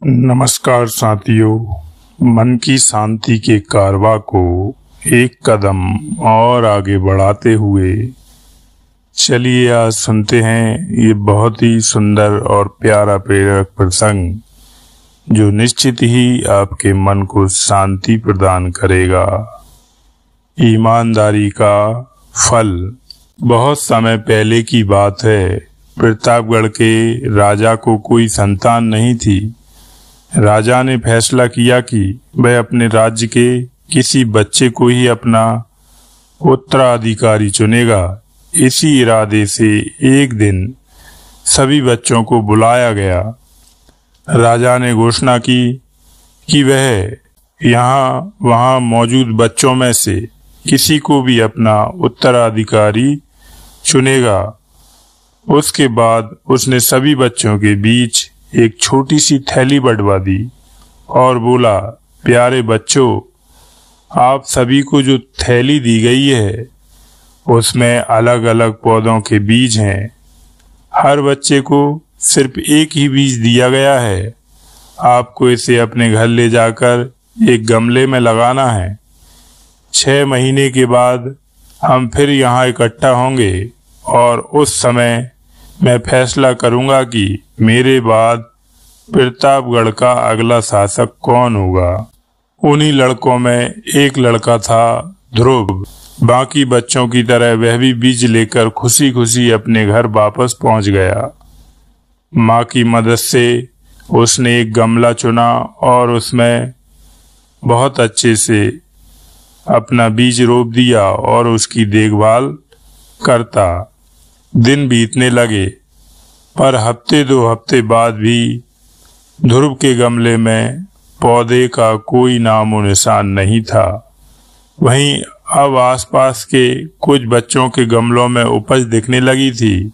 नमस्कार साथियों, मन की शांति के कारवां को एक कदम और आगे बढ़ाते हुए चलिए आज सुनते हैं ये बहुत ही सुंदर और प्यारा प्रेरक प्रसंग जो निश्चित ही आपके मन को शांति प्रदान करेगा। ईमानदारी का फल। बहुत समय पहले की बात है। प्रतापगढ़ के राजा को कोई संतान नहीं थी। राजा ने फैसला किया कि वह अपने राज्य के किसी बच्चे को ही अपना उत्तराधिकारी चुनेगा। इसी इरादे से एक दिन सभी बच्चों को बुलाया गया। राजा ने घोषणा की कि वह यहाँ वहाँ मौजूद बच्चों में से किसी को भी अपना उत्तराधिकारी चुनेगा। उसके बाद उसने सभी बच्चों के बीच एक छोटी सी थैली बंटवा दी और बोला, प्यारे बच्चों, आप सभी को जो थैली दी गई है उसमें अलग अलग पौधों के बीज हैं। हर बच्चे को सिर्फ एक ही बीज दिया गया है। आपको इसे अपने घर ले जाकर एक गमले में लगाना है। 6 महीने के बाद हम फिर यहाँ इकट्ठा होंगे और उस समय मैं फैसला करूंगा कि मेरे बाद प्रतापगढ़ का अगला शासक कौन होगा। उन्हीं लड़कों में एक लड़का था ध्रुव। बाकी बच्चों की तरह वह भी बीज लेकर खुशी खुशी अपने घर वापस पहुंच गया। माँ की मदद से उसने एक गमला चुना और उसमें बहुत अच्छे से अपना बीज रोप दिया और उसकी देखभाल करता। दिन बीतने लगे, पर हफ्ते 2 हफ्ते बाद भी ध्रुव के गमले में पौधे का कोई नामो निशान नहीं था। वहीं अब आसपास के कुछ बच्चों के गमलों में उपज दिखने लगी थी।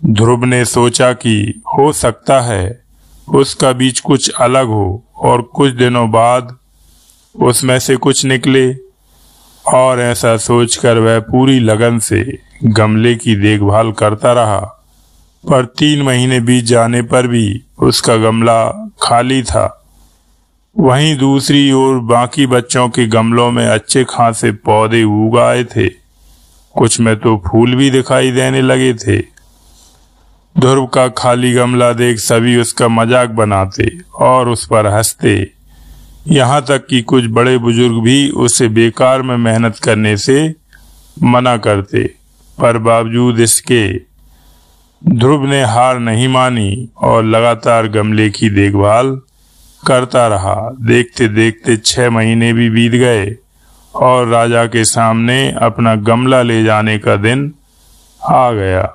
ध्रुव ने सोचा कि हो सकता है उसका बीज कुछ अलग हो और कुछ दिनों बाद उसमें से कुछ निकले। और ऐसा सोचकर वह पूरी लगन से गमले की देखभाल करता रहा। पर 3 महीने बीत जाने पर भी उसका गमला खाली था। वहीं दूसरी ओर बाकी बच्चों के गमलों में अच्छे खासे पौधे उग आए थे। कुछ में तो फूल भी दिखाई देने लगे थे। ध्रुव का खाली गमला देख सभी उसका मजाक बनाते और उस पर हंसते। यहाँ तक कि कुछ बड़े बुजुर्ग भी उसे बेकार में मेहनत करने से मना करते। पर बावजूद इसके ध्रुव ने हार नहीं मानी और लगातार गमले की देखभाल करता रहा। देखते देखते 6 महीने भी बीत गए और राजा के सामने अपना गमला ले जाने का दिन आ गया।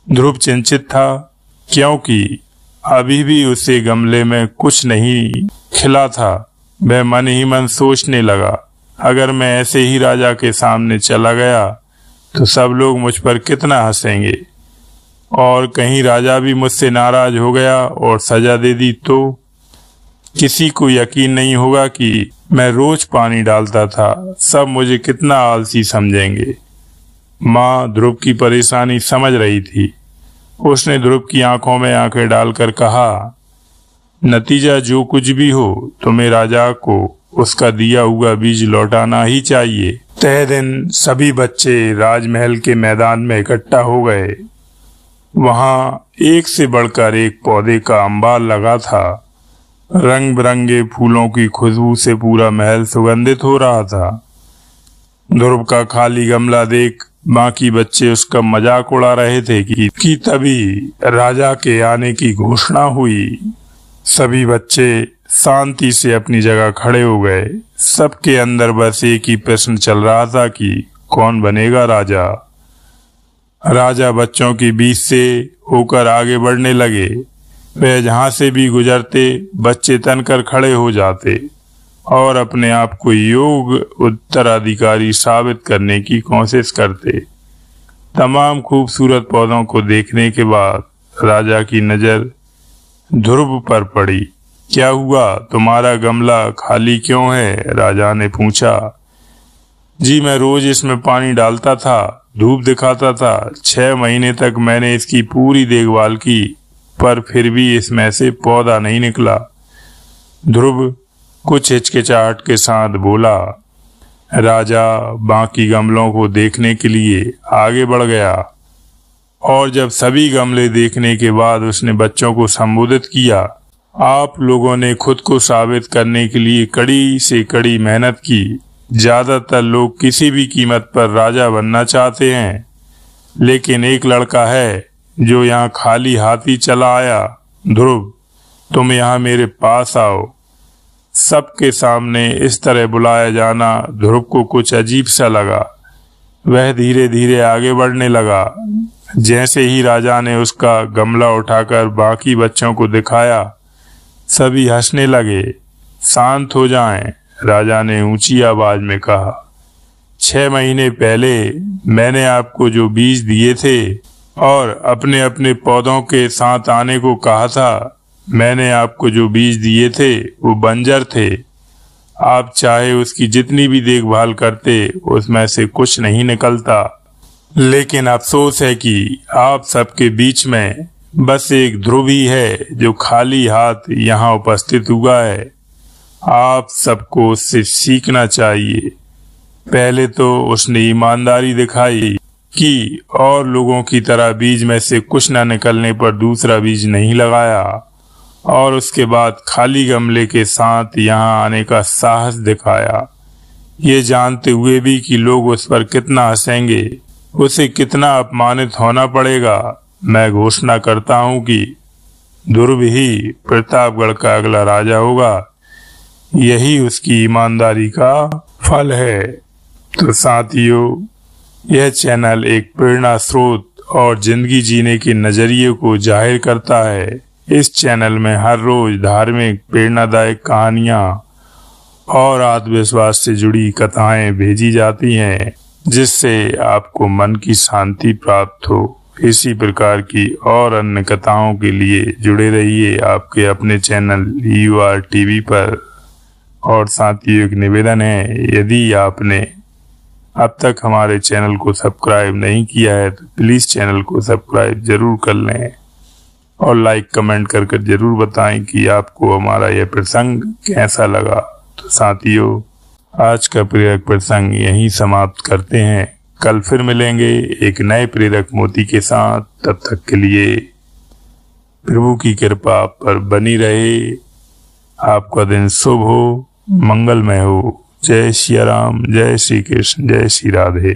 ध्रुव चिंतित था क्योंकि अभी भी उसे गमले में कुछ नहीं खिला था। वह मन ही मन सोचने लगा, अगर मैं ऐसे ही राजा के सामने चला गया तो सब लोग मुझ पर कितना हंसेंगे, और कहीं राजा भी मुझसे नाराज हो गया और सजा दे दी तो किसी को यकीन नहीं होगा कि मैं रोज पानी डालता था। सब मुझे कितना आलसी समझेंगे। माँ ध्रुव की परेशानी समझ रही थी। उसने ध्रुव की आंखों में आंखें डालकर कहा, नतीजा जो कुछ भी हो तुम्हें राजा को उसका दिया हुआ बीज लौटाना ही चाहिए। तय दिन सभी बच्चे राजमहल के मैदान में इकट्ठा हो गए। वहाँ एक से बढ़कर एक पौधे का अंबार लगा था। रंग बिरंगे फूलों की खुशबू से पूरा महल सुगंधित हो रहा था। ध्रुव का खाली गमला देख बाकी बच्चे उसका मजाक उड़ा रहे थे कि तभी राजा के आने की घोषणा हुई। सभी बच्चे शांति से अपनी जगह खड़े हो गए। सबके अंदर बस एक ही प्रश्न चल रहा था कि कौन बनेगा राजा। राजा बच्चों के बीच से होकर आगे बढ़ने लगे। वह जहां से भी गुजरते बच्चे तनकर खड़े हो जाते और अपने आप को योग्य उत्तराधिकारी साबित करने की कोशिश करते। तमाम खूबसूरत पौधों को देखने के बाद राजा की नजर ध्रुव पर पड़ी। क्या हुआ, तुम्हारा गमला खाली क्यों है? राजा ने पूछा। जी मैं रोज इसमें पानी डालता था, धूप दिखाता था। 6 महीने तक मैंने इसकी पूरी देखभाल की, पर फिर भी इसमें से पौधा नहीं निकला। ध्रुव कुछ हिचकिचाहट के साथ बोला। राजा बाकी गमलों को देखने के लिए आगे बढ़ गया और जब सभी गमले देखने के बाद उसने बच्चों को संबोधित किया। आप लोगों ने खुद को साबित करने के लिए कड़ी से कड़ी मेहनत की। ज्यादातर लोग किसी भी कीमत पर राजा बनना चाहते हैं, लेकिन एक लड़का है जो यहाँ खाली हाथ ही चला आया। ध्रुव, तुम यहाँ मेरे पास आओ। सबके सामने इस तरह बुलाया जाना ध्रुव को कुछ अजीब सा लगा। वह धीरे धीरे आगे बढ़ने लगा। जैसे ही राजा ने उसका गमला उठाकर बाकी बच्चों को दिखाया, सभी हंसने लगे। शांत हो जाएं, राजा ने ऊंची आवाज में कहा। 6 महीने पहले मैंने आपको जो बीज दिए थे और अपने अपने पौधों के साथ आने को कहा था, मैंने आपको जो बीज दिए थे वो बंजर थे। आप चाहे उसकी जितनी भी देखभाल करते, उसमें से कुछ नहीं निकलता। लेकिन अफसोस है कि आप सबके बीच में बस एक ध्रुव ही है जो खाली हाथ यहाँ उपस्थित हुआ है। आप सबको उससे सीखना चाहिए। पहले तो उसने ईमानदारी दिखाई कि और लोगों की तरह बीज में से कुछ न निकलने पर दूसरा बीज नहीं लगाया, और उसके बाद खाली गमले के साथ यहाँ आने का साहस दिखाया, ये जानते हुए भी कि लोग उस पर कितना हंसेंगे, उसे कितना अपमानित होना पड़ेगा। मैं घोषणा करता हूँ कि ध्रुव ही प्रतापगढ़ का अगला राजा होगा। यही उसकी ईमानदारी का फल है। तो साथियों, यह चैनल एक प्रेरणा स्रोत और जिंदगी जीने के नजरिए को जाहिर करता है। इस चैनल में हर रोज धार्मिक, प्रेरणादायक कहानियां और आत्मविश्वास से जुड़ी कथाएं भेजी जाती हैं, जिससे आपको मन की शांति प्राप्त हो। इसी प्रकार की और अन्य कथाओं के लिए जुड़े रहिए आपके अपने चैनल UR TV पर। और साथियों, एक निवेदन है, यदि आपने अब तक हमारे चैनल को सब्सक्राइब नहीं किया है तो प्लीज चैनल को सब्सक्राइब जरूर कर लें और लाइक कमेंट कर जरूर बताएं कि आपको हमारा यह प्रसंग कैसा लगा। तो साथियों, आज का प्रेरक प्रसंग यहीं समाप्त करते हैं। कल फिर मिलेंगे एक नए प्रेरक मोती के साथ। तब तक के लिए प्रभु की कृपा आप पर बनी रहे। आपका दिन शुभ हो, मंगलमय हो। जय श्री राम, जय श्री कृष्ण, जय श्री राधे।